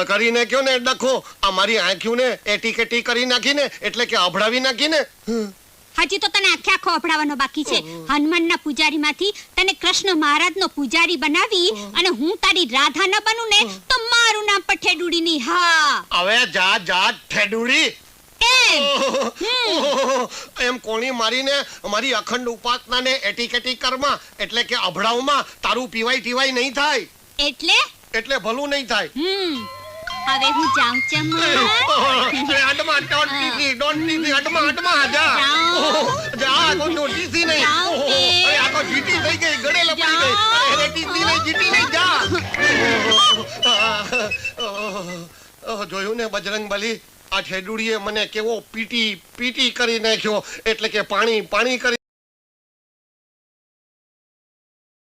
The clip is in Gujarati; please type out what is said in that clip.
કરીને કયો ને ડખો આ મારી આંખ્યું ને એટી કેટી કરી નાખીને એટલે કે અભડાવી નાખીને. હજી તો તને આખે આખો અભડાવવાનો બાકી છે. હનુમાનના પૂજારીમાંથી તને કૃષ્ણ મહારાજનો પૂજારી બનાવી અને હું તારી રાધા ન બનું ને તો મારું નામ પણ ઠેડુડી નહીં. હા હવે જા જા ઠેડુડી એમ. એમ કોણી મારીને મારી અખંડ ઉપાસનાને એટી કેટી કરમાં એટલે કે અભડાવમાં તારું પીવાય ટીવાય નહીં થાય. એટલે ભલું નહીં થાય. હવે હું જાઉં છું. અડમાં જા કોઈ નોટીસી નહીં. અરે આ તો જીટી થઈ ગઈ ગળે લપડી ગઈ. અરે ટીસી નહીં જીટી નહીં જા. જોયું ને બજરંગબલી આ ઠેડુડીએ મને કેવો પીટી કરી નાખ્યો એટલે કે પાણી કરી